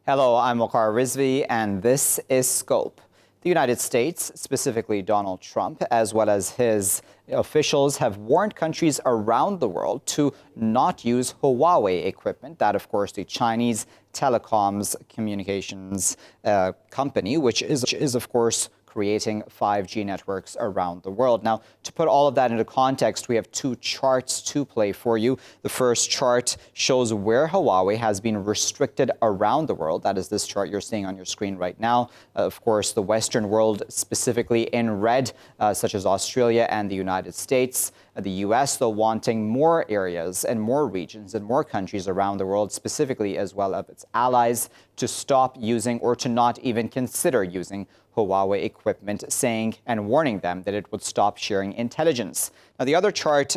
Hello, I'm Waqar Rizvi, and this is Scope. The United States, specifically Donald Trump, as well as his officials, have warned countries around the world to not use Huawei equipment. That, of course, the Chinese telecoms communications company, which is, of course, creating 5G networks around the world. Now, to put all of that into context, we have two charts to play for you. The first chart shows where Huawei has been restricted around the world. That is this chart you're seeing on your screen right now. Of course, the Western world, specifically in red, such as Australia and the United States. The U.S., though, wanting more areas and more regions and more countries around the world, specifically as well as its allies, to stop using or to not even consider using Huawei equipment, saying and warning them that it would stop sharing intelligence. Now, the other chart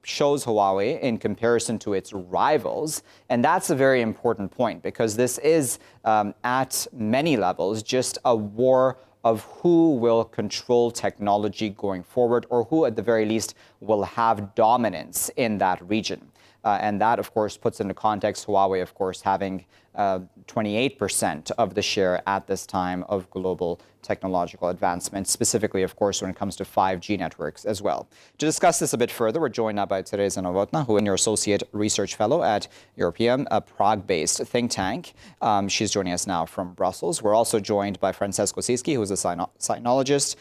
shows Huawei in comparison to its rivals, and that's a very important point because this is, at many levels, just a war of who will control technology going forward, or who, at the very least, will have dominance in that region. And that, of course, puts into context Huawei, of course, having 28% of the share at this time of global technological advancement, specifically, of course, when it comes to 5G networks as well. To discuss this a bit further, we're joined now by Tereza Novotna, who is your Associate Research Fellow at European, a Prague-based think tank. She's joining us now from Brussels. We're also joined by Francesco Sisci, who is a Sinologist.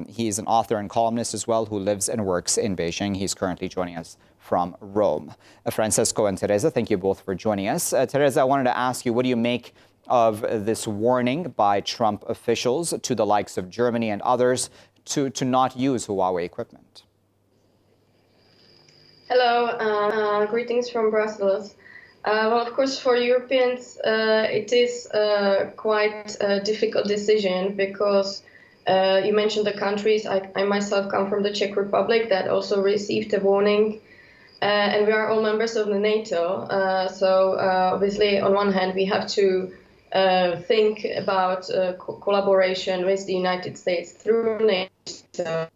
He's an author and columnist as well, who lives and works in Beijing. He's currently joining us from Rome. Francesco and Tereza, thank you both for joining us. Tereza, I wanted to ask you, what do you make of this warning by Trump officials to the likes of Germany and others to not use Huawei equipment? Hello, greetings from Brussels. Well, of course, for Europeans, it is quite a difficult decision because you mentioned the countries. I myself come from the Czech Republic that also received a warning. And we are all members of the NATO, so obviously on one hand we have to think about collaboration with the United States through NATO.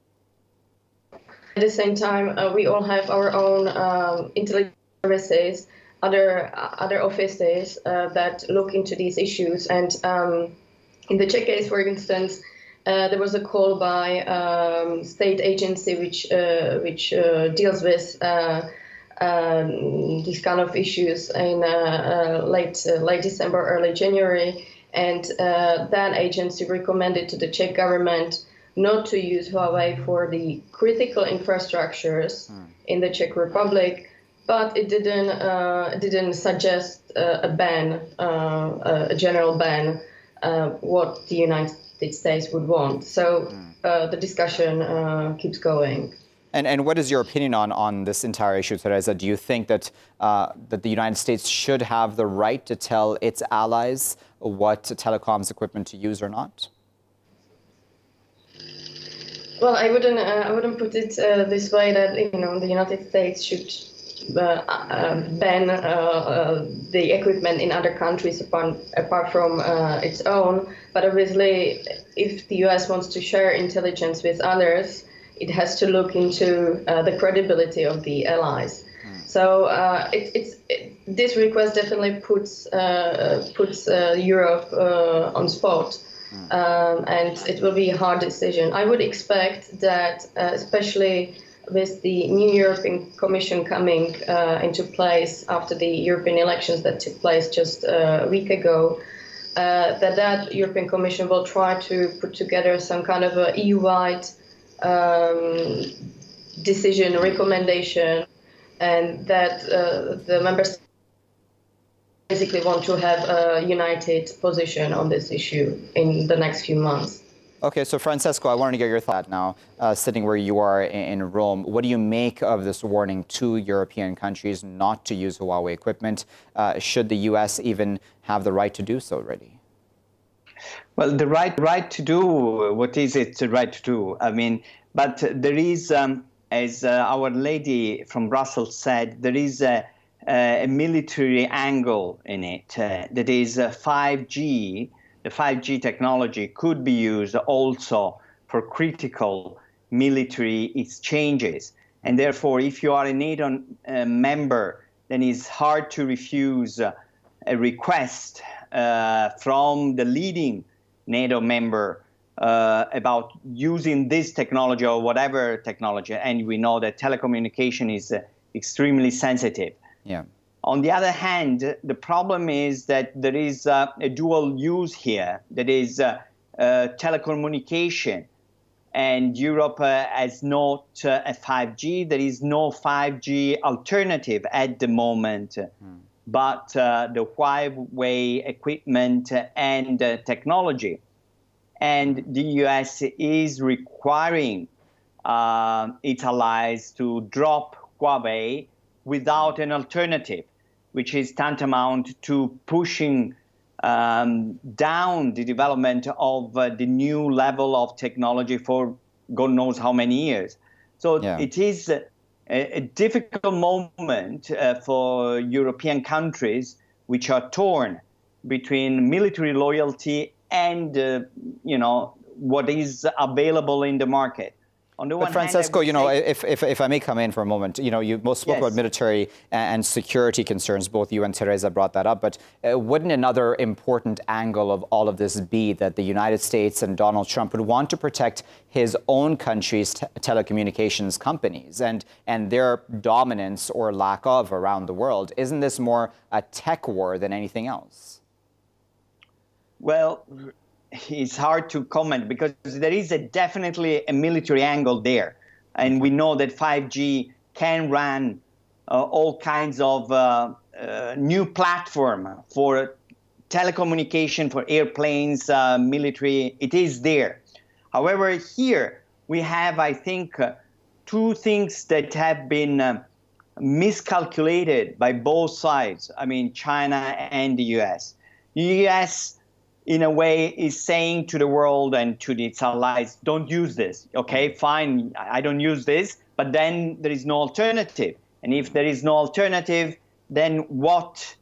At the same time, we all have our own intelligence services, other offices that look into these issues. And in the Czech case, for instance, there was a call by state agency which deals with these kind of issues in late December, early January, and that agency recommended to the Czech government not to use Huawei for the critical infrastructures in the Czech Republic, but it didn't suggest a ban, a general ban, what the United States would want. So the discussion keeps going. And what is your opinion on this entire issue, Tereza? Do you think that that the United States should have the right to tell its allies what telecoms equipment to use or not? Well, I wouldn't put it this way that the United States should ban the equipment in other countries apart from its own. But obviously, if the US wants to share intelligence with others, it has to look into the credibility of the allies. So this request definitely puts Europe on spot. And it will be a hard decision. I would expect that, especially with the new European Commission coming into place after the European elections that took place just a week ago, that European Commission will try to put together some kind of a EU-wide decision, recommendation, and that the members basically want to have a united position on this issue in the next few months. Okay, so Francesco, I wanted to get your thought now, sitting where you are in Rome. What do you make of this warning to European countries not to use Huawei equipment? Should the U.S. even have the right to do so already? Well, the right to do, what is it the right to do? I mean, but there is, as Our Lady from Brussels said, there is a military angle in it. That is 5G. The 5G technology could be used also for critical military exchanges. And therefore, if you are a NATO member, then it's hard to refuse a request from the leading NATO member about using this technology or whatever technology, and we know that telecommunication is extremely sensitive. Yeah. On the other hand, the problem is that there is a dual use here, that is telecommunication, and Europe has not a 5G. There is no 5G alternative at the moment, but the Huawei equipment and technology. And the US is requiring its allies to drop Huawei without an alternative, which is tantamount to pushing down the development of the new level of technology for God knows how many years. So it is a difficult moment for European countries which are torn between military loyalty and what is available in the market. On the one Francesco, hand, if I may come in for a moment, you both spoke about military and security concerns. Both you and Tereza brought that up. But wouldn't another important angle of all of this be that the United States and Donald Trump would want to protect his own country's telecommunications companies and their dominance or lack of around the world? Isn't this more a tech war than anything else? Well, it's hard to comment because there is definitely a military angle there. And we know that 5G can run all kinds of new platform for telecommunication, for airplanes, military. It is there. However, here we have, I think, two things that have been miscalculated by both sides. I mean, China and the US. The US, in a way, is saying to the world and to its allies, don't use this. Okay, fine, I don't use this, but then there is no alternative. And if there is no alternative, then what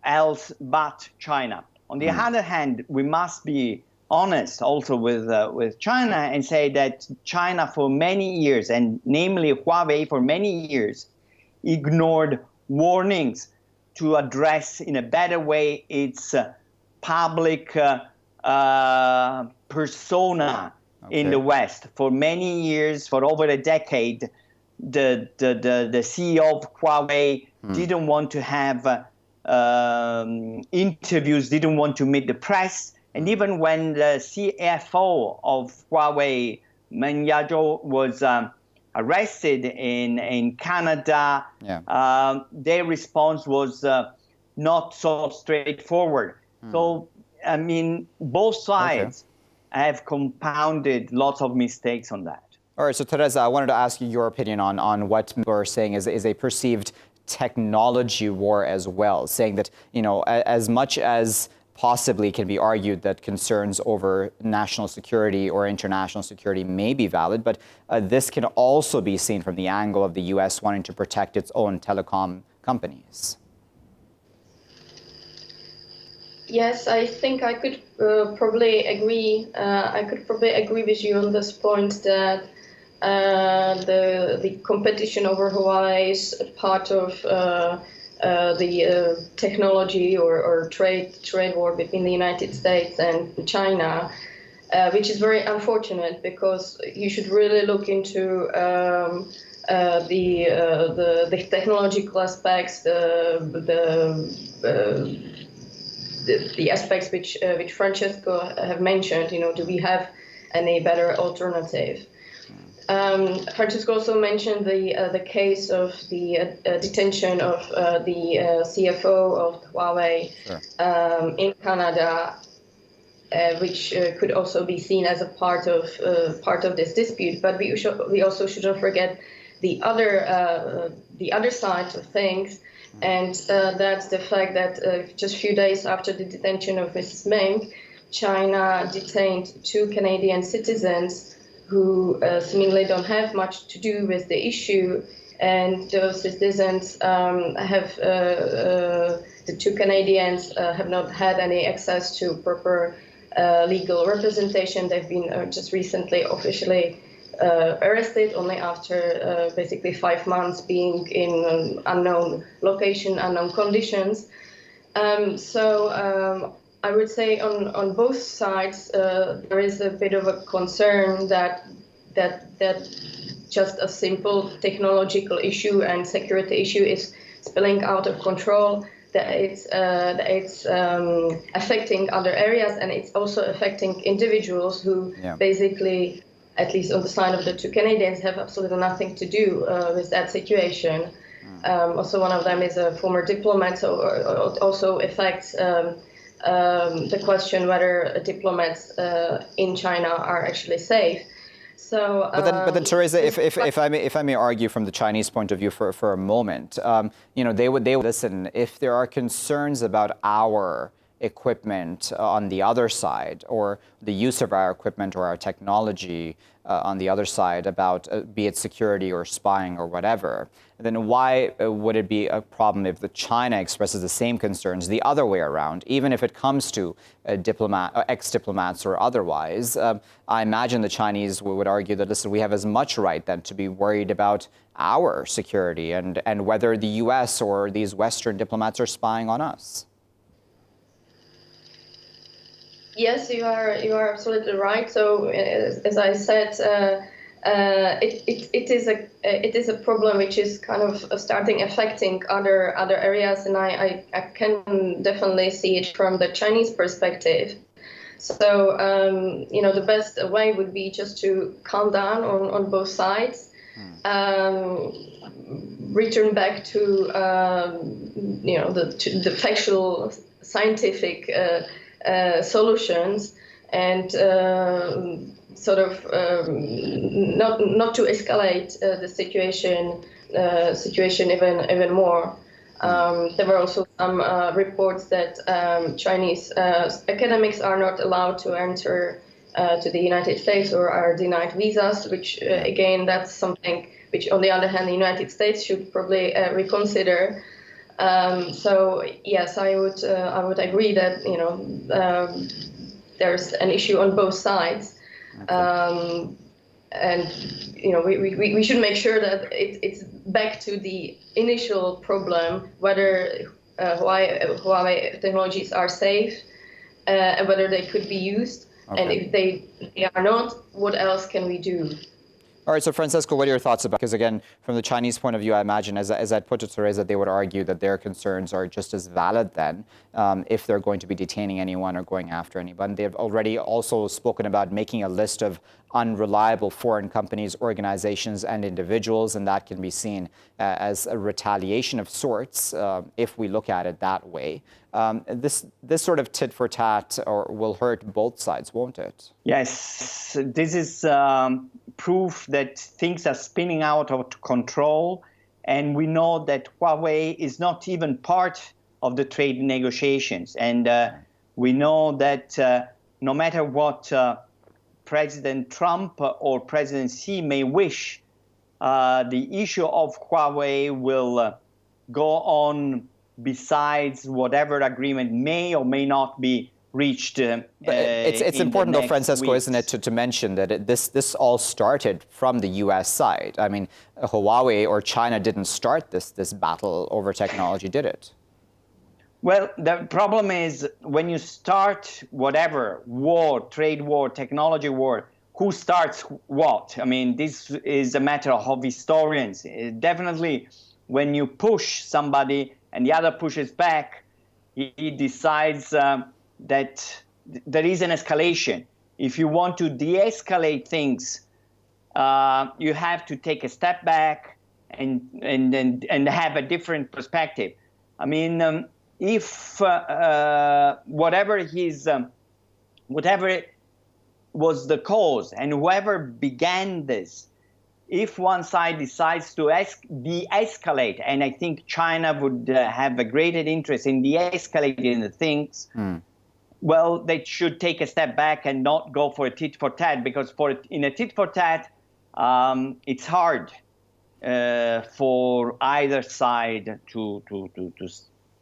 else but China? On the other hand, we must be honest also with China and say that China for many years, and namely Huawei for many years, ignored warnings to address in a better way its public persona in the West. For many years, for over a decade, the CEO of Huawei didn't want to have interviews, didn't want to meet the press. And even when the CFO of Huawei, Meng Yazhou, was arrested in Canada, their response was not so straightforward. So, I mean, both sides have compounded lots of mistakes on that. All right, so Tereza, I wanted to ask you your opinion on what we're saying is a perceived technology war as well, saying that, as much as possibly can be argued that concerns over national security or international security may be valid, but this can also be seen from the angle of the U.S. wanting to protect its own telecom companies. Yes, I think I could probably agree. With you on this point that the competition over Huawei is part of the technology or trade war between the United States and China, which is very unfortunate because you should really look into the technological aspects, the aspects which Francesco have mentioned. Do we have any better alternative? Francesco also mentioned the case of the detention of the CFO of Huawei in Canada, which could also be seen as a part of this dispute. But we also shouldn't forget the other side of things. And that's the fact that just a few days after the detention of Mrs. Meng, China detained 2 Canadian citizens who seemingly don't have much to do with the issue. And those citizens the 2 Canadians have not had any access to proper legal representation. They've been just recently officially arrested only after basically 5 months being in an unknown location, unknown conditions. I would say on both sides there is a bit of a concern that just a simple technological issue and security issue is spilling out of control. That it's affecting other areas, and it's also affecting individuals who basically, at least on the side of the two Canadians, have absolutely nothing to do with that situation. Also, one of them is a former diplomat, so it also affects the question whether diplomats in China are actually safe. So, but then, Tereza, if I may argue from the Chinese point of view for a moment, they would listen if there are concerns about our equipment on the other side, or the use of our equipment or our technology on the other side, about be it security or spying or whatever, then why would it be a problem if the China expresses the same concerns the other way around, even if it comes to ex-diplomats or otherwise? I imagine the Chinese would argue that, listen, we have as much right then to be worried about our security and whether the US or these Western diplomats are spying on us. Yes, you are absolutely right. So, as I said, it is a problem which is kind of starting affecting other areas, and I can definitely see it from the Chinese perspective. So, the best way would be just to calm down on both sides, return back to the factual, scientific solutions, and sort of not to escalate the situation even more. There were also some reports that Chinese academics are not allowed to enter to the United States or are denied visas, which again, that's something which, on the other hand, the United States should probably reconsider. So yes, I would agree that there's an issue on both sides, and we should make sure that it's back to the initial problem, whether Huawei technologies are safe and whether they could be used, and if they are not, what else can we do? All right, so Francesco, what are your thoughts about, because again, from the Chinese point of view, I imagine, as I'd put to Tereza, they would argue that their concerns are just as valid then, if they're going to be detaining anyone or going after anyone. They've already also spoken about making a list of unreliable foreign companies, organizations, and individuals, and that can be seen as a retaliation of sorts, if we look at it that way. This sort of tit for tat will hurt both sides, won't it? Yes, this is proof that things are spinning out of control, and we know that Huawei is not even part of the trade negotiations. And we know that no matter what President Trump or President Xi may wish, the issue of Huawei will go on besides whatever agreement may or may not be reached. It's important, though, Francesco, weeks. isn't it, to mention that this all started from the U.S. side. I mean, Huawei or China didn't start this battle over technology, did it? Well, the problem is when you start whatever war, trade war, technology war, who starts what? I mean, this is a matter of historians. Definitely, when you push somebody and the other pushes back, he decides that there is an escalation. If you want to de-escalate things, you have to take a step back and have a different perspective. I mean, if whatever was the cause and whoever began this, if one side decides to de-escalate, and I think China would have a greater interest in de-escalating the things, well, they should take a step back and not go for a tit-for-tat, because in a tit-for-tat, it's hard for either side to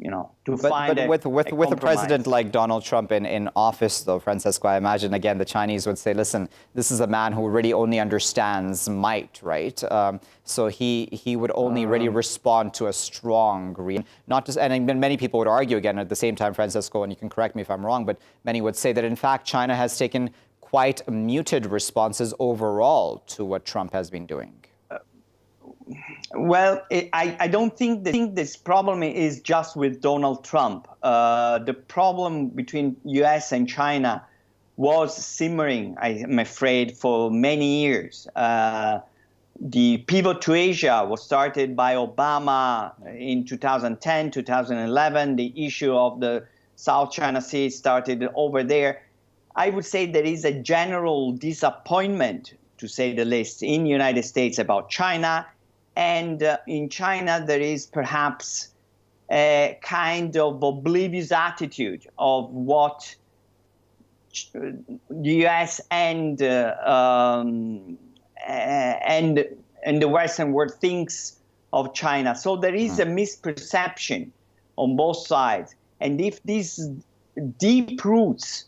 to find but with a president like Donald Trump in office, though, Francesco, I imagine, again, the Chinese would say, listen, this is a man who really only understands might, right? So he would only really respond to a strong green. Not just, and many people would argue, again, at the same time, Francesco, and you can correct me if I'm wrong, but many would say that, in fact, China has taken quite muted responses overall to what Trump has been doing. Well, I don't think this problem is just with Donald Trump. The problem between U.S. and China was simmering, I'm afraid, for many years. The pivot to Asia was started by Obama in 2010, 2011. The issue of the South China Sea started over there. I would say there is a general disappointment, to say the least, in the United States about China. And in China, there is perhaps a kind of oblivious attitude of what the U.S. and the Western world thinks of China. So there is a misperception on both sides. And if these deep roots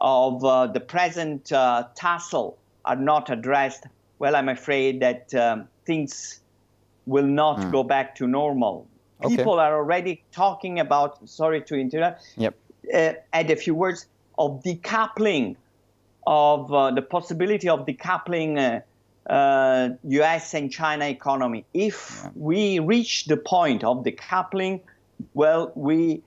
of the present tussle are not addressed, well, I'm afraid that things will not go back to normal. Okay. People are already talking about, sorry to interrupt, add a few words, of decoupling, of the possibility of decoupling US and China economy. If we reach the point of decoupling, well, we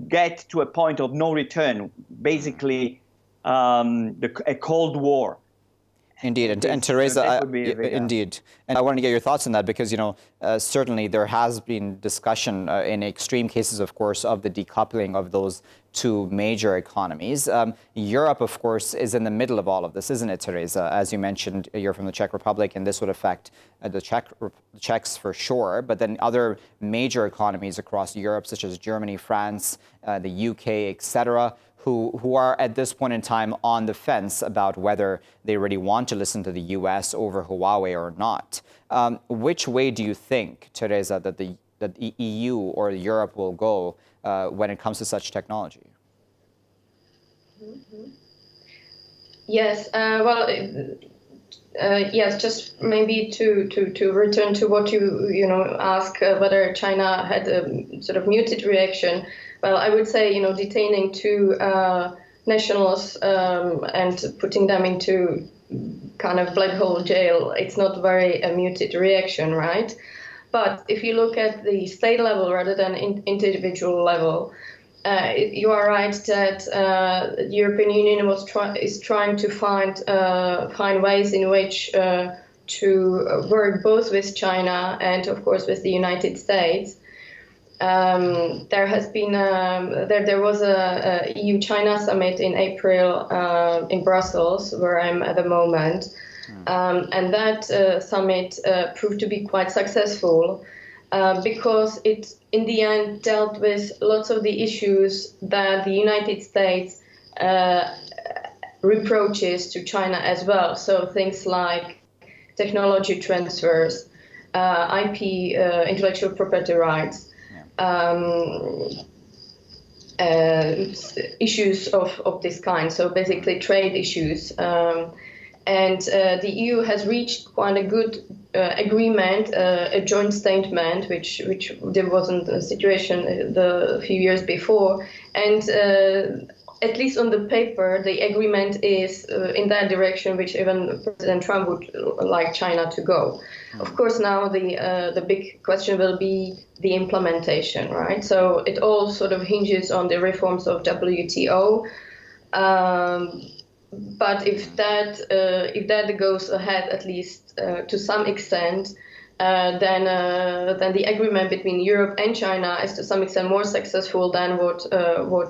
get to a point of no return, basically a Cold War. Indeed, and Tereza, indeed. And I wanted to get your thoughts on that because, certainly there has been discussion in extreme cases, of course, of the decoupling of those two major economies. Europe, of course, is in the middle of all of this, isn't it, Tereza? As you mentioned, you're from the Czech Republic, and this would affect the Czechs for sure, but then other major economies across Europe, such as Germany, France, the UK, etc., who are at this point in time on the fence about whether they really want to listen to the U.S. over Huawei or not. Which way do you think, Tereza, that the EU or Europe will go when it comes to such technology? Yes, yes, just maybe to return to what you ask, whether China had a sort of muted reaction. Well, I would say, detaining two nationals and putting them into kind of black hole jail, it's not very a muted reaction, right? But if you look at the state level rather than individual level, you are right that the European Union is trying to find ways in which to work both with China and, of course, with the United States. There has been there was a EU-China summit in April in Brussels, where I'm at the moment, and that summit proved to be quite successful because it, in the end, dealt with lots of the issues that the United States reproaches to China as well. So things like technology transfers, IP, intellectual property rights. Issues of this kind, so basically trade issues. And the EU has reached quite a good agreement, a joint statement, which there wasn't a situation the few years before. And at least on the paper, the agreement is in that direction, which even President Trump would like China to go. Of course, now the big question will be the implementation, right? So it all sort of hinges on the reforms of WTO. But if that goes ahead, at least to some extent, then the agreement between Europe and China is to some extent more successful than what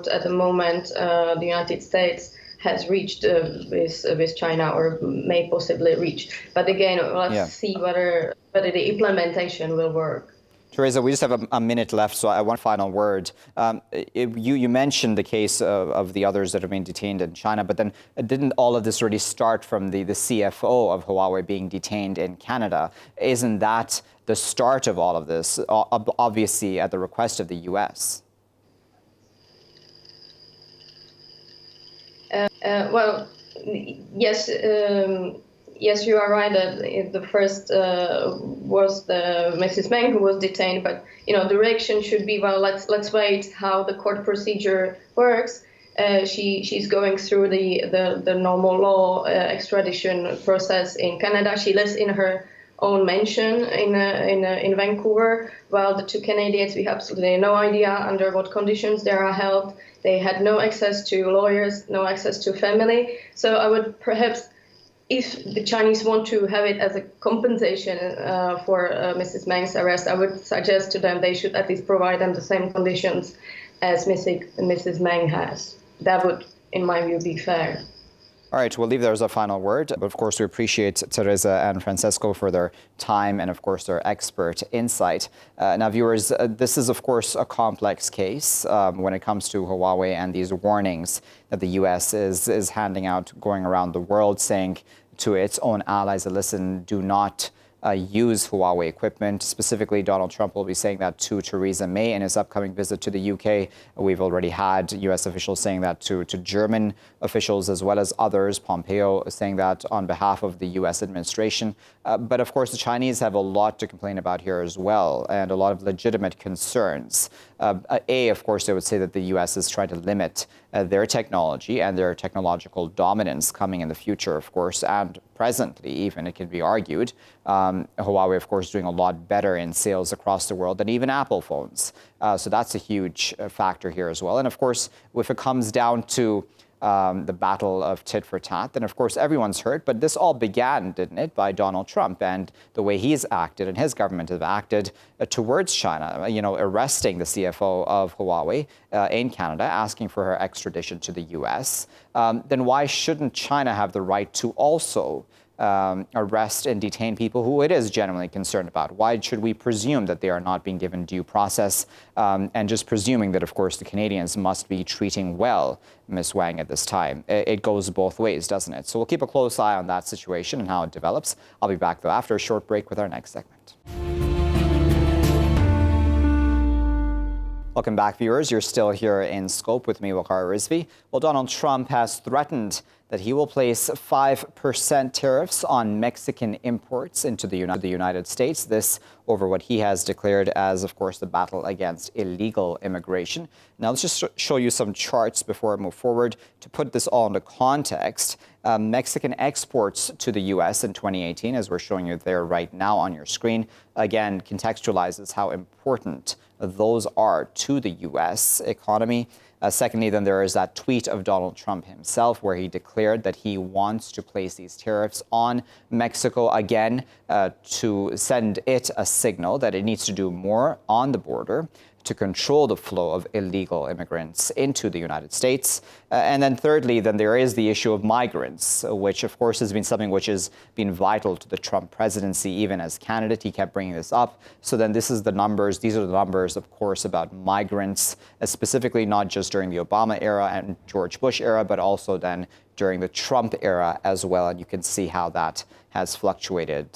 at the moment the United States has reached with China, or may possibly reach. But again, let's see whether the implementation will work. Tereza, we just have a minute left, so I want a final word. You mentioned the case of the others that have been detained in China, but then didn't all of this really start from the CFO of Huawei being detained in Canada? Isn't that the start of all of this, obviously at the request of the U.S.? Well, yes. Yes, you are right that the first was the Mrs. Meng who was detained, but the reaction should be, well, let's wait how the court procedure works. She's going through the normal law extradition process in Canada. She lives in her own mansion in Vancouver, while the two Canadians, we have absolutely no idea under what conditions they are held. They had no access to lawyers, no access to family. So I would perhaps, if the Chinese want to have it as a compensation for Mrs. Meng's arrest, I would suggest to them they should at least provide them the same conditions as Mrs. Meng has. That would, in my view, be fair. All right, we'll leave there as a final word. But of course, we appreciate Tereza and Francesco for their time and, of course, their expert insight. Now, viewers, this is, of course, a complex case when it comes to Huawei and these warnings that the U.S. is handing out, going around the world, saying to its own allies that, listen, do not use Huawei equipment. Specifically, Donald Trump will be saying that to Tereza May in his upcoming visit to the UK. We've already had U.S. officials saying that to German officials as well as others. Pompeo saying that on behalf of the U.S. administration. But of course, the Chinese have a lot to complain about here as well, and a lot of legitimate concerns. Of course, they would say that the U.S. is trying to limit their technology and their technological dominance coming in the future, of course, and presently even, it can be argued. Huawei, of course, doing a lot better in sales across the world than even Apple phones. So that's a huge factor here as well. And of course, if it comes down to the battle of tit for tat, then of course everyone's hurt. But this all began, didn't it, by Donald Trump and the way he's acted and his government have acted towards China, arresting the CFO of Huawei in Canada, asking for her extradition to the U.S. Then why shouldn't China have the right to also arrest and detain people who it is genuinely concerned about? Why should we presume that they are not being given due process and just presuming that, of course, the Canadians must be treating well Ms. Wang at this time? It goes both ways, doesn't it? So we'll keep a close eye on that situation and how it develops. I'll be back, though, after a short break with our next segment. Welcome back, viewers. You're still here in Scope with me, Waqar Rizvi. Well, Donald Trump has threatened that he will place 5% tariffs on Mexican imports into the United States. This over what he has declared as, of course, the battle against illegal immigration. Now, let's just show you some charts before I move forward to put this all into context. Mexican exports to the U.S. in 2018, as we're showing you there right now on your screen, again, contextualizes how important those are to the U.S. economy. Secondly, then there is that tweet of Donald Trump himself where he declared that he wants to place these tariffs on Mexico again to send it a signal that it needs to do more on the border to control the flow of illegal immigrants into the United States. And then thirdly, then there is the issue of migrants, which of course has been something which has been vital to the Trump presidency, even as candidate. He kept bringing this up. So then these are the numbers, of course, about migrants, specifically not just during the Obama era and George Bush era, but also then during the Trump era as well. And you can see how that has fluctuated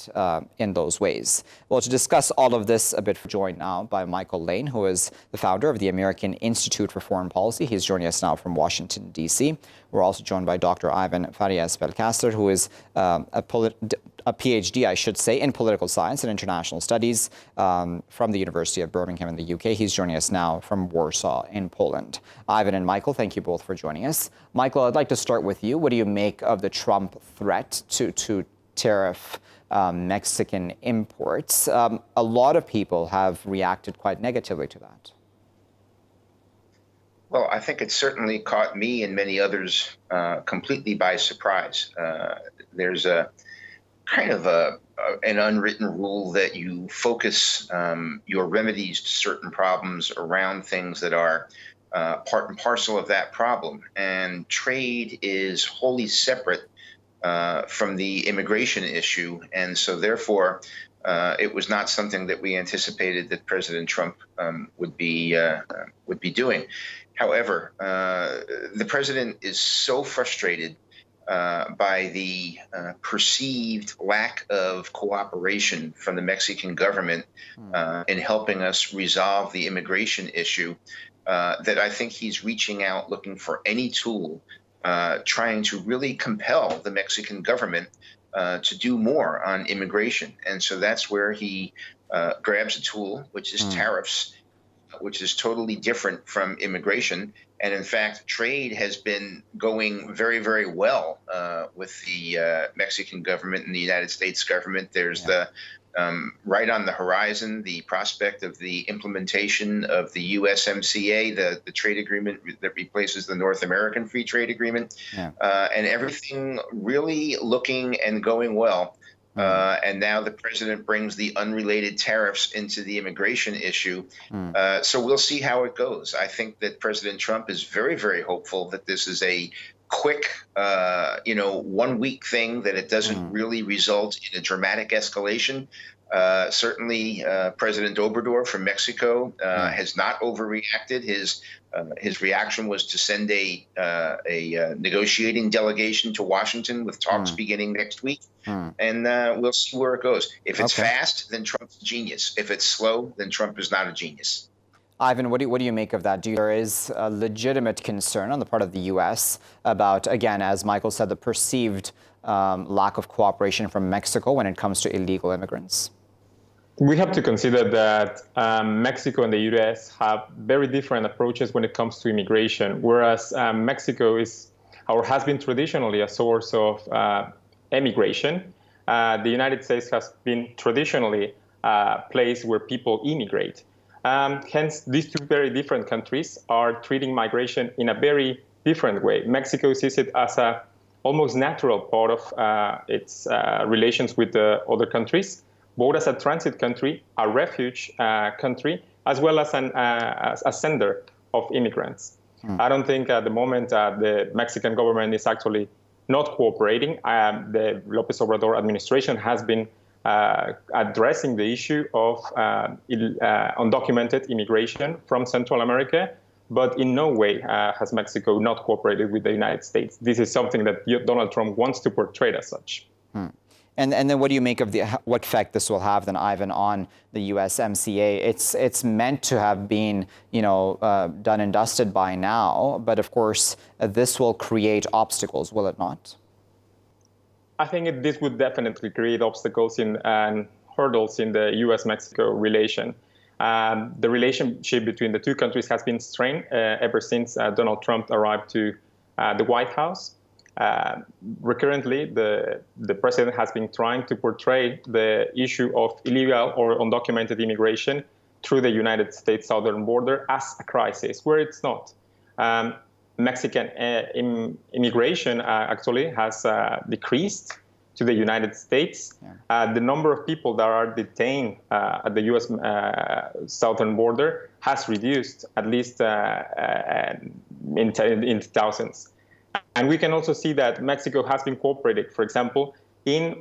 in those ways. Well, to discuss all of this a bit, joined now by Michael Lane, who is the founder of the American Institute for Foreign Policy. He's joining us now from Washington, D.C. We're also joined by Dr. Iván Farías Pelcastre, who is a PhD, I should say, in political science and international studies from the University of Birmingham in the UK. He's joining us now from Warsaw in Poland. Ivan and Michael, thank you both for joining us. Michael, I'd like to start with you. What do you make of the Trump threat to tariff Mexican imports? A lot of people have reacted quite negatively to that. Well, I think it certainly caught me and many others completely by surprise. There's a kind of an unwritten rule that you focus your remedies to certain problems around things that are part and parcel of that problem. And trade is wholly separate from the immigration issue. And so therefore, it was not something that we anticipated that President Trump would be doing. However, the president is so frustrated by the perceived lack of cooperation from the Mexican government in helping us resolve the immigration issue that I think he's reaching out looking for any tool trying to really compel the Mexican government to do more on immigration. And so that's where he grabs a tool, which is tariffs, which is totally different from immigration. And in fact, trade has been going very, very well with the Mexican government and the United States government. There's right on the horizon, the prospect of the implementation of the USMCA, the trade agreement that replaces the North American Free Trade Agreement, and everything really looking and going well. And now the president brings the unrelated tariffs into the immigration issue. So we'll see how it goes. I think that President Trump is very, very hopeful that this is a quick, 1 week thing, that it doesn't really result in a dramatic escalation. Certainly, President Obrador from Mexico has not overreacted. His reaction was to send a negotiating delegation to Washington with talks beginning next week, and we'll see where it goes. If it's fast, then Trump's a genius. If it's slow, then Trump is not a genius. Ivan, what do you make of that? There is a legitimate concern on the part of the U.S. about, again, as Michael said, the perceived lack of cooperation from Mexico when it comes to illegal immigrants. We have to consider that Mexico and the U.S. have very different approaches when it comes to immigration, whereas Mexico is or has been traditionally a source of emigration. The United States has been traditionally a place where people immigrate. Hence, these two very different countries are treating migration in a very different way. Mexico sees it as a almost natural part of its relations with the other countries, both as a transit country, a refuge country, as well as a sender of immigrants. I don't think at the moment the Mexican government is actually not cooperating. The López Obrador administration has been addressing the issue of undocumented immigration from Central America, but in no way has Mexico not cooperated with the United States. This is something that Donald Trump wants to portray as such. And then what do you make of what effect this will have then, Ivan, on the USMCA? It's meant to have been, done and dusted by now, but of course this will create obstacles, will it not? I think this would definitely create obstacles and hurdles in the U.S.-Mexico relation. The relationship between the two countries has been strained ever since Donald Trump arrived to the White House. Recurrently, the president has been trying to portray the issue of illegal or undocumented immigration through the United States southern border as a crisis, where it's not. Mexican immigration actually has decreased to the United States. The number of people that are detained at the U.S. Southern border has reduced at least in thousands. And we can also see that Mexico has been cooperating, for example, in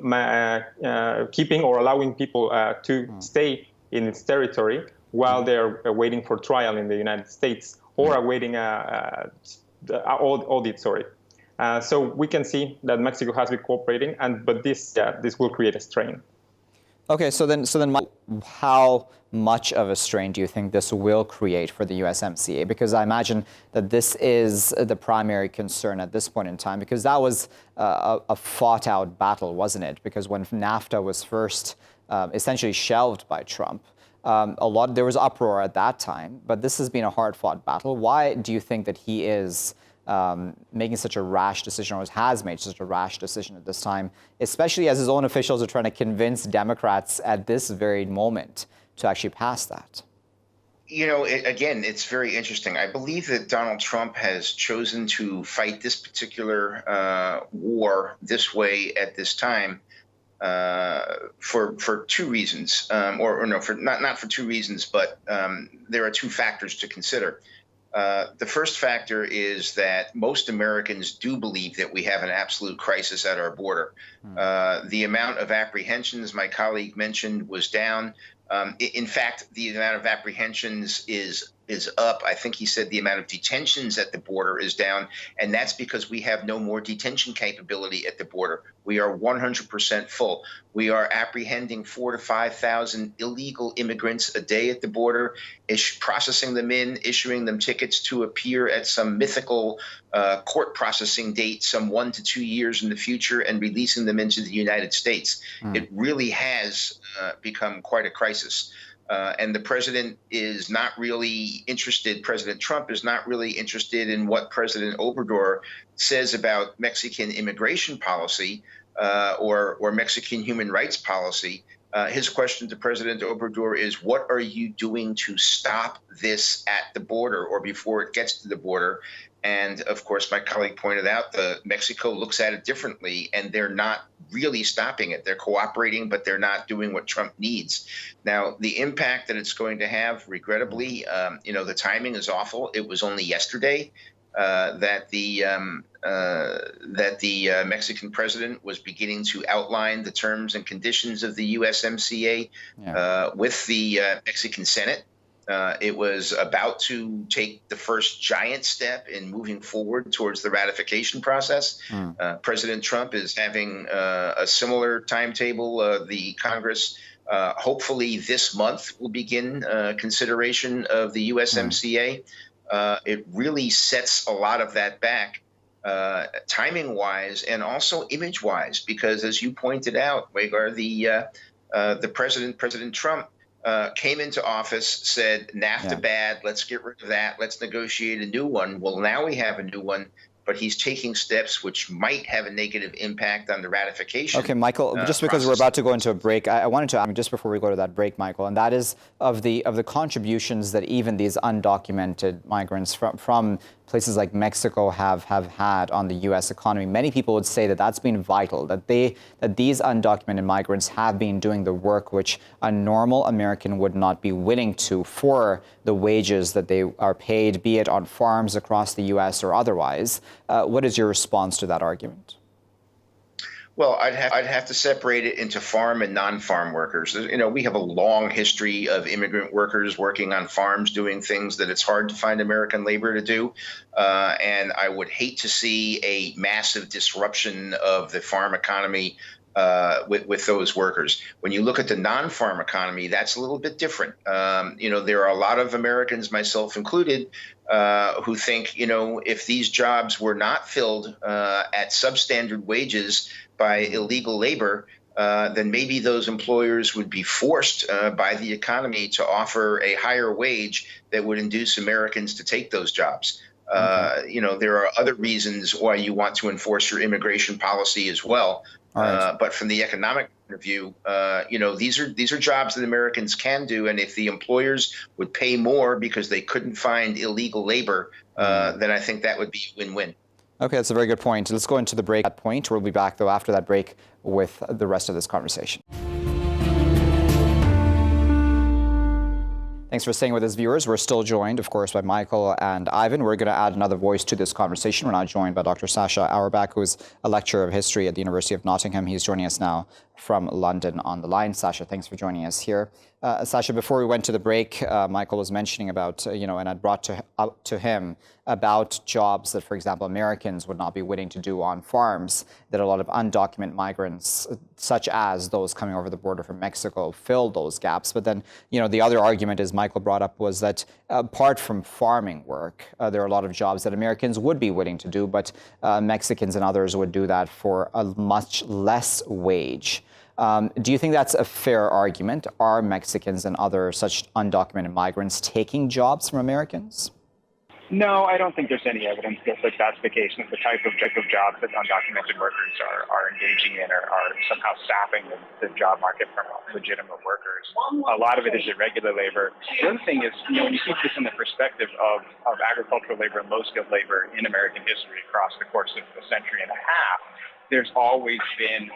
keeping or allowing people to stay in its territory while they're waiting for trial in the United States or awaiting audit. So we can see that Mexico has been cooperating, but this will create a strain. Okay, so then, how much of a strain do you think this will create for the USMCA? Because I imagine that this is the primary concern at this point in time, because that was a fought-out battle, wasn't it? Because when NAFTA was first essentially shelved by Trump, there was uproar at that time, but this has been a hard-fought battle. Why do you think that he is making such a rash decision, or has made such a rash decision at this time, especially as his own officials are trying to convince Democrats at this very moment to actually pass that? Again, it's very interesting. I believe that Donald Trump has chosen to fight this particular war this way at this time for two reasons, not for two reasons, but there are two factors to consider. The first factor is that most Americans do believe that we have an absolute crisis at our border. The amount of apprehensions my colleague mentioned was down. In fact, the amount of apprehensions is is up. I think he said the amount of detentions at the border is down, and that's because we have no more detention capability at the border. We are 100% full. We are apprehending 4,000 to 5,000 illegal immigrants a day at the border, processing them in, issuing them tickets to appear at some mythical court processing date some 1 to 2 years in the future, and releasing them into the United States. It really has become quite a crisis. And the president is not really interested, President Trump is not really interested in what President Obrador says about Mexican immigration policy or Mexican human rights policy. His question to President Obrador is, what are you doing to stop this at the border or before it gets to the border? And of course, my colleague pointed out Mexico looks at it differently, and they're not really stopping it. They're cooperating, but they're not doing what Trump needs. Now, the impact that it's going to have, regrettably, the timing is awful. It was only yesterday that the Mexican president was beginning to outline the terms and conditions of the USMCA with the Mexican Senate. It was about to take the first giant step in moving forward towards the ratification process. President Trump is having a similar timetable. The Congress, hopefully this month, will begin consideration of the USMCA. It really sets a lot of that back, timing-wise and also image-wise, because as you pointed out, Waqar, the President Trump, came into office, said NAFTA bad, let's get rid of that, let's negotiate a new one. Well, now we have a new one, but he's taking steps which might have a negative impact on the ratification. Okay, Michael, just because we're about to go into a break, I wanted to, just before we go to that break, Michael, and that is of the contributions that even these undocumented migrants from places like Mexico have had on the U.S. economy. Many people would say that that's been vital, that these undocumented migrants have been doing the work which a normal American would not be willing to for the wages that they are paid, be it on farms across the U.S. or otherwise. What is your response to that argument? Well, I'd have to separate it into farm and non-farm workers. We have a long history of immigrant workers working on farms, doing things that it's hard to find American labor to do. And I would hate to see a massive disruption of the farm economy with those workers. When you look at the non-farm economy, that's a little bit different. There are a lot of Americans, myself included, who think, if these jobs were not filled at substandard wages by illegal labor, then maybe those employers would be forced by the economy to offer a higher wage that would induce Americans to take those jobs. There are other reasons why you want to enforce your immigration policy as well. But from the economic point of view, these are jobs that Americans can do. And if the employers would pay more because they couldn't find illegal labor, then I think that would be a win-win. Okay, that's a very good point. Let's go into the break at that point. We'll be back, though, after that break with the rest of this conversation. Thanks for staying with us, viewers. We're still joined, of course, by Michael and Iván. We're going to add another voice to this conversation. We're now joined by Dr. Sascha Auerbach, who's a lecturer of history at the University of Nottingham. He's joining us now from London on the line. Sascha, thanks for joining us here. Sascha, before we went to the break, Michael was mentioning about, and I brought up to him about jobs that, for example, Americans would not be willing to do on farms, that a lot of undocumented migrants, such as those coming over the border from Mexico, fill those gaps. But then, the other argument, as Michael brought up, was that apart from farming work, there are a lot of jobs that Americans would be willing to do, but Mexicans and others would do that for a much less wage. Do you think that's a fair argument? Are Mexicans and other such undocumented migrants taking jobs from Americans? No, I don't think there's any evidence that that's the case, that the type of jobs that undocumented workers are engaging in are somehow sapping the job market from legitimate workers. A lot of it is irregular labor. The other thing is, when you keep this in the perspective of agricultural labor and low-skilled labor in American history across the course of a century and a half, there's always been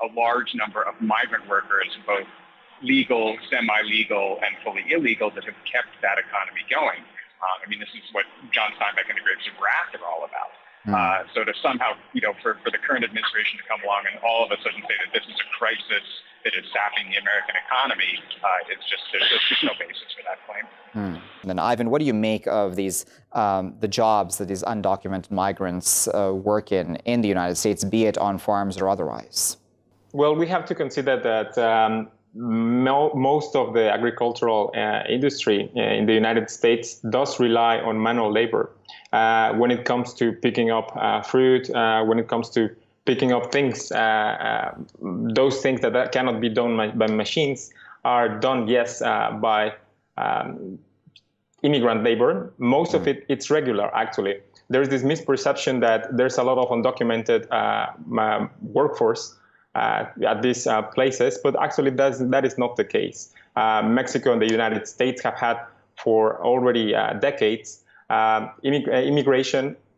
a large number of migrant workers, both legal, semi-legal, and fully illegal, that have kept that economy going. This is what John Steinbeck and the Grapes of Wrath are all about. So to somehow, for the current administration to come along and all of a sudden say that this is a crisis that is sapping the American economy, there's just no basis for that claim. And then, Ivan, what do you make of these the jobs that these undocumented migrants work in the United States, be it on farms or otherwise? Well, we have to consider that most of the agricultural industry in the United States does rely on manual labor when it comes to picking up fruit, when it comes to picking up things. Those things that cannot be done by machines are done, yes, by immigrant labor. Most of it's regular, actually. There's this misperception that there's a lot of undocumented workforce at these places, but actually that is not the case. Mexico and the United States have had for already decades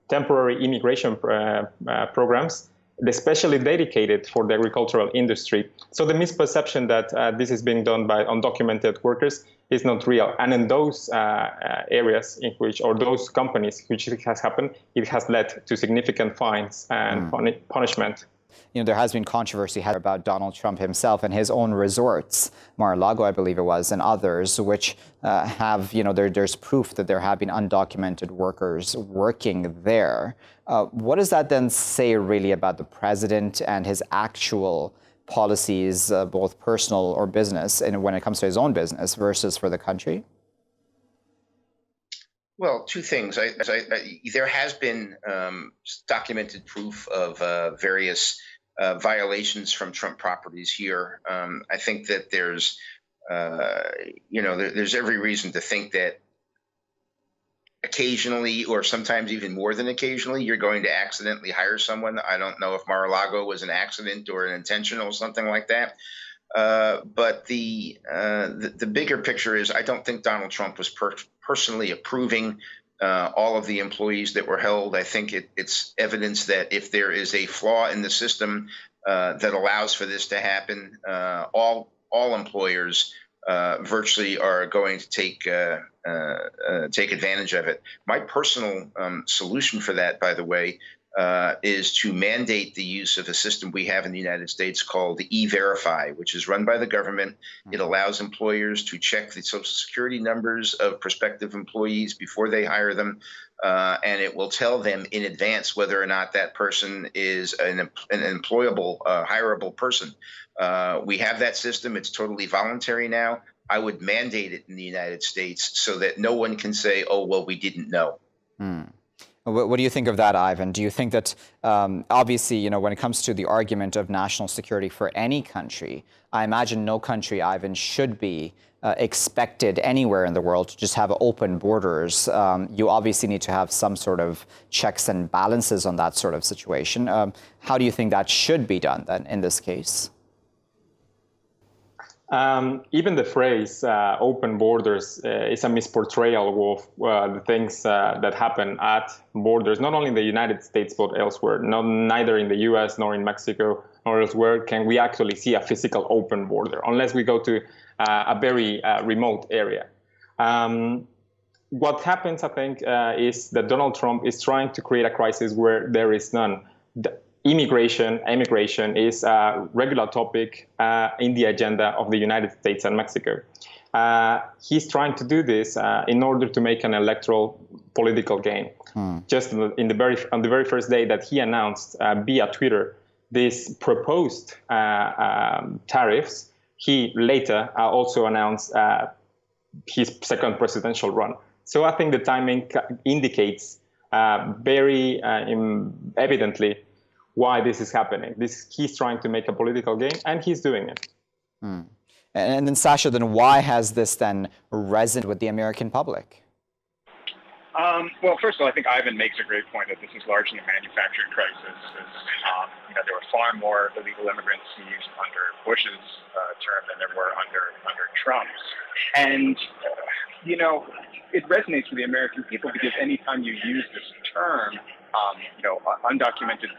temporary immigration programs, especially dedicated for the agricultural industry. So the misperception that this is being done by undocumented workers is not real. And in those areas in which, or those companies which it has happened, it has led to significant fines and punishment. You know, there has been controversy about Donald Trump himself and his own resorts, Mar-a-Lago, I believe it was, and others, which have, you know, there's proof that there have been undocumented workers working there. What does that then say really about the president and his actual policies, both personal or business, and when it comes to his own business versus for the country? Well, two things. There has been documented proof of various violations from Trump properties here. I think that there's every reason to think that occasionally, or sometimes even more than occasionally, you're going to accidentally hire someone. I don't know if Mar-a-Lago was an accident or an intentional, something like that. But the bigger picture is, I don't think Donald Trump was personally approving all of the employees that were held. I think it's evidence that if there is a flaw in the system that allows for this to happen, all employers virtually are going to take advantage of it. My personal solution for that, by the way, is to mandate the use of a system we have in the United States called E-Verify, which is run by the government. It allows employers to check the Social Security numbers of prospective employees before they hire them, and it will tell them in advance whether or not that person is an employable, hireable person. We have that system. It's totally voluntary now. I would mandate it in the United States so that no one can say, oh, well, we didn't know. What do you think of that, Ivan? Do you think that, obviously, you know, when it comes to the argument of national security for any country, I imagine no country, Ivan, should be expected anywhere in the world to just have open borders. You obviously need to have some sort of checks and balances on that sort of situation. How do you think that should be done then in this case? Even the phrase open borders is a misportrayal of the things that happen at borders, not only in the United States, but elsewhere. Neither in the US nor in Mexico nor elsewhere can we actually see a physical open border unless we go to a very remote area. What happens, I think, is that Donald Trump is trying to create a crisis where there is none. Immigration is a regular topic in the agenda of the United States and Mexico. He's trying to do this in order to make an electoral political gain. Just on the very first day that he announced via Twitter this proposed tariffs, he later also announced his second presidential run. So I think the timing indicates very evidently why this is happening. He's trying to make a political gain, and he's doing it. And then, Sascha, then why has this then resonated with the American public? Well, first of all, I think Ivan makes a great point that this is largely a manufacturing crisis. There were far more illegal immigrants used under Bush's term than there were under Trump's. And, it resonates with the American people because anytime you use this term, undocumented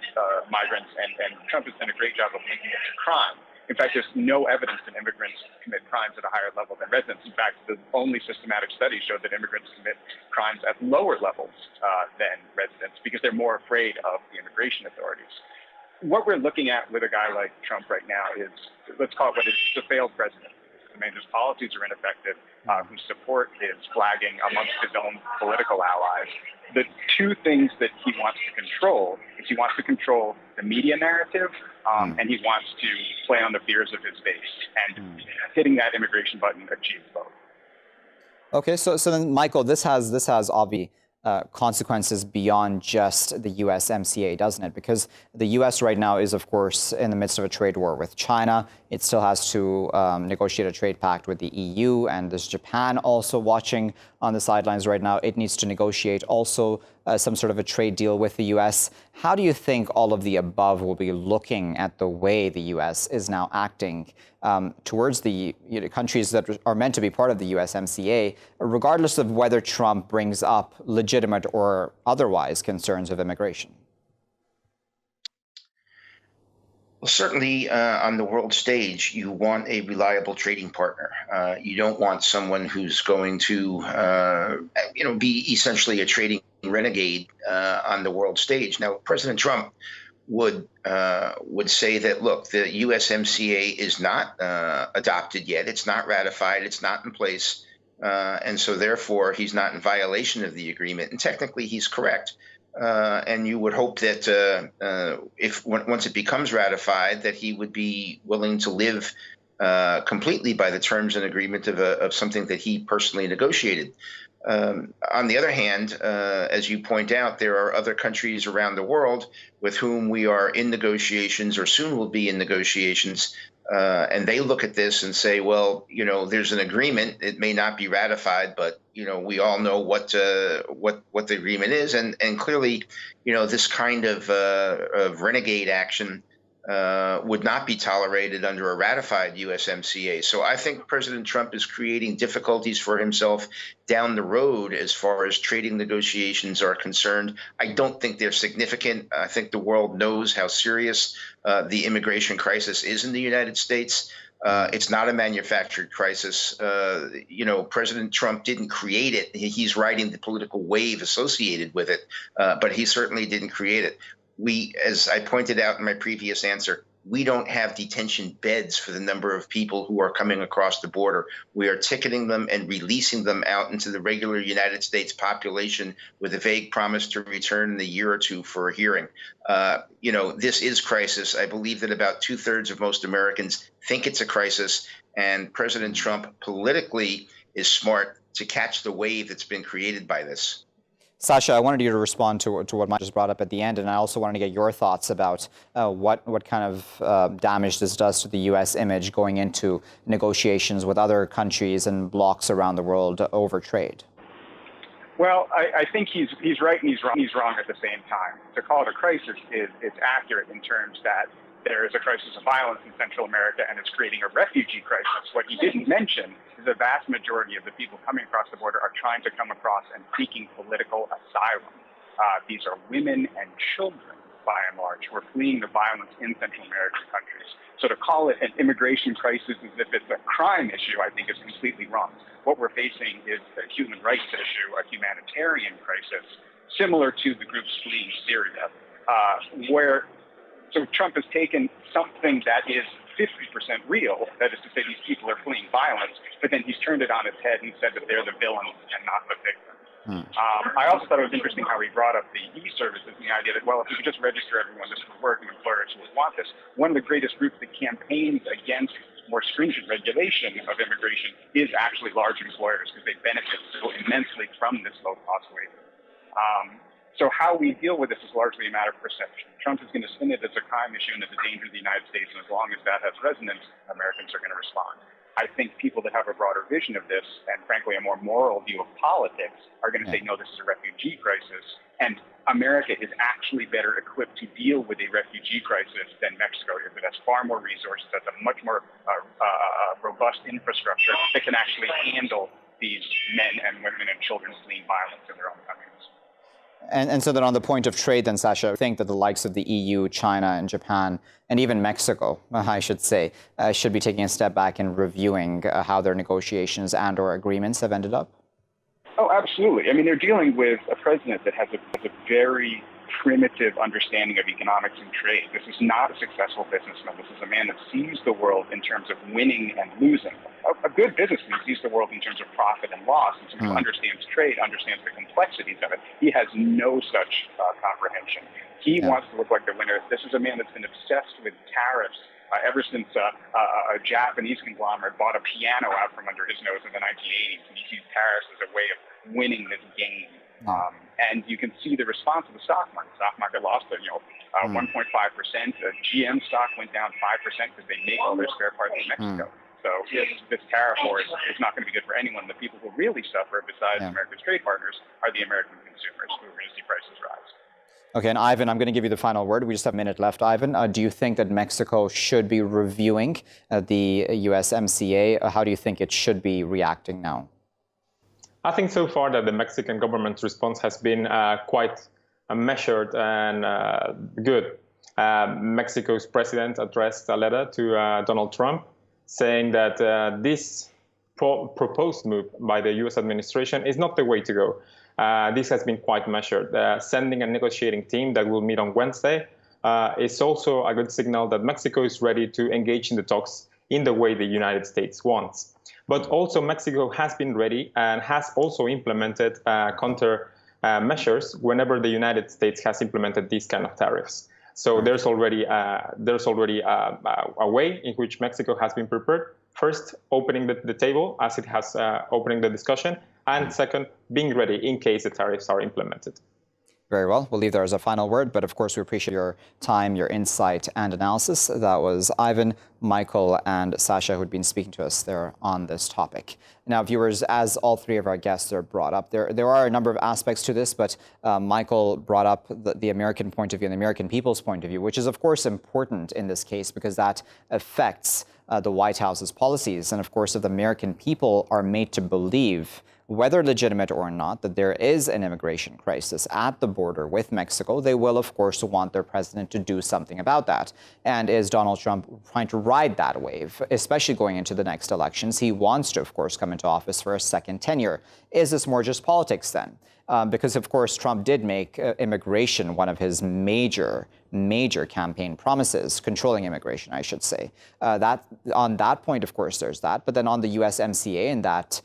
migrants, and Trump has done a great job of linking it to crime. In fact, there's no evidence that immigrants commit crimes at a higher level than residents. In fact, the only systematic studies show that immigrants commit crimes at lower levels than residents because they're more afraid of the immigration authorities. What we're looking at with a guy like Trump right now is, let's call it what is, a failed president. I mean, his policies are ineffective, whose support is flagging amongst his own political allies. The two things that he wants to control is he wants to control the media narrative, and he wants to play on the fears of his base. And hitting that immigration button achieves both. Okay, so then, Michael, this has obvious consequences beyond just the USMCA, doesn't it? Because the US right now is, of course, in the midst of a trade war with China. It still has to negotiate a trade pact with the EU, and there's Japan also watching on the sidelines right now. It needs to negotiate also some sort of a trade deal with the US. How do you think all of the above will be looking at the way the US is now acting towards the countries that are meant to be part of the USMCA, regardless of whether Trump brings up legitimate or otherwise concerns of immigration? Well, certainly on the world stage, you want a reliable trading partner. You don't want someone who's going to, be essentially a trading renegade on the world stage. Now, President Trump would say that, look, the USMCA is not adopted yet. It's not ratified. It's not in place. And so, therefore, he's not in violation of the agreement. And technically, he's correct. And you would hope that once it becomes ratified, that he would be willing to live completely by the terms and agreement of something that he personally negotiated. On the other hand, as you point out, there are other countries around the world with whom we are in negotiations or soon will be in negotiations. And they look at this and say, well, there's an agreement. It may not be ratified, but, we all know what the agreement is. And clearly, this kind of renegade action would not be tolerated under a ratified USMCA. So I think President Trump is creating difficulties for himself down the road as far as trading negotiations are concerned. I don't think they're significant. I think the world knows how serious the immigration crisis is in the United States. It's not a manufactured crisis. President Trump didn't create it. He's riding the political wave associated with it, but he certainly didn't create it. We, as I pointed out in my previous answer, we don't have detention beds for the number of people who are coming across the border. We are ticketing them and releasing them out into the regular United States population with a vague promise to return in a year or two for a hearing. This is crisis. I believe that about 2/3 of most Americans think it's a crisis, and President Trump politically is smart to catch the wave that's been created by this. Sascha, I wanted you to respond to what Mike just brought up at the end, and I also wanted to get your thoughts about what kind of damage this does to the U.S. image going into negotiations with other countries and blocs around the world over trade. Well, I think he's right and he's wrong at the same time. To call it a crisis is accurate in terms that there is a crisis of violence in Central America and it's creating a refugee crisis. What he didn't mention is the vast majority of the people coming across the border are trying to come across and seeking political asylum. These are women and children, by and large, who are fleeing the violence in Central American countries. So to call it an immigration crisis as if it's a crime issue, I think is completely wrong. What we're facing is a human rights issue, a humanitarian crisis, similar to the groups fleeing Syria, So Trump has taken something that is 50% real, that is to say these people are fleeing violence, but then he's turned it on its head and said that they're the villains and not the victims. I also thought it was interesting how he brought up the e-services and the idea that, well, if we could just register everyone, this would work and employers would want this. One of the greatest groups that campaigns against more stringent regulation of immigration is actually large employers because they benefit so immensely from this low-cost labor. So how we deal with this is largely a matter of perception. Trump is going to spin it as a crime issue and as a danger to the United States, and as long as that has resonance, Americans are going to respond. I think people that have a broader vision of this, and frankly a more moral view of politics, are going to say, no, this is a refugee crisis, and America is actually better equipped to deal with a refugee crisis than Mexico is. It has far more resources, has a much more robust infrastructure that can actually handle these men and women and children fleeing violence in their own countries. And so then on the point of trade then, Sascha, I think that the likes of the EU, China, and Japan, and even Mexico, I should say, should be taking a step back and reviewing how their negotiations and or agreements have ended up? Oh, absolutely. I mean, they're dealing with a president that has a very primitive understanding of economics and trade. This is not a successful businessman. This is a man that sees the world in terms of winning and losing. A good businessman sees the world in terms of profit and loss, and so understands trade, understands the complexities of it. He has no such comprehension. He wants to look like the winner. This is a man that's been obsessed with tariffs ever since a Japanese conglomerate bought a piano out from under his nose in the 1980s, and he sees tariffs as a way of winning this game. And you can see the response of the stock market. The stock market lost 1.5%. GM stock went down 5% because they make all their spare parts in Mexico. So this tariff war is not going to be good for anyone. The people who really suffer, besides America's trade partners, are the American consumers who are going to see prices rise. Okay, and Ivan, I'm going to give you the final word. We just have a minute left. Ivan, do you think that Mexico should be reviewing the USMCA? How do you think it should be reacting now? I think so far that the Mexican government's response has been quite measured and good. Mexico's president addressed a letter to Donald Trump saying that this proposed move by the U.S. administration is not the way to go. This has been quite measured. Sending a negotiating team that will meet on Wednesday is also a good signal that Mexico is ready to engage in the talks in the way the United States wants. But also Mexico has been ready and has also implemented counter measures whenever the United States has implemented these kind of tariffs. So there's already a way in which Mexico has been prepared. First, opening the table as it has opening the discussion, and second, being ready in case the tariffs are implemented. Very well. We'll leave there as a final word, but of course we appreciate your time, your insight and analysis. That was Iván, Michael and Sascha who had been speaking to us there on this topic. Now, viewers, as all three of our guests are brought up, there are a number of aspects to this, but Michael brought up the American point of view and the American people's point of view, which is of course important in this case because that affects the White House's policies. And of course, if the American people are made to believe, whether legitimate or not, that there is an immigration crisis at the border with Mexico, they will, of course, want their president to do something about that. And is Donald Trump trying to ride that wave, especially going into the next elections? He wants to, of course, come into office for a second tenure. Is this more just politics then? Because, of course, Trump did make immigration one of his major campaign promises, controlling immigration, I should say. On that point, of course, there's that. But then on the USMCA and that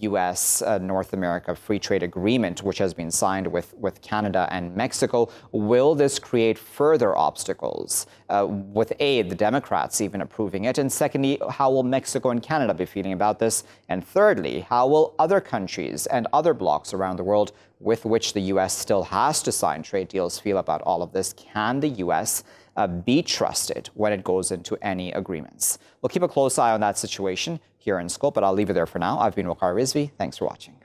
U.S. North America Free Trade Agreement, which has been signed with Canada and Mexico, will this create further obstacles with the Democrats even approving it? And secondly, how will Mexico and Canada be feeling about this? And thirdly, how will other countries and other blocs around the world with which the U.S. still has to sign trade deals feel about all of this? Can the U.S. Be trusted when it goes into any agreements? We'll keep a close eye on that situation here in Scope, but I'll leave it there for now. I've been Waqar Rizvi. Thanks for watching.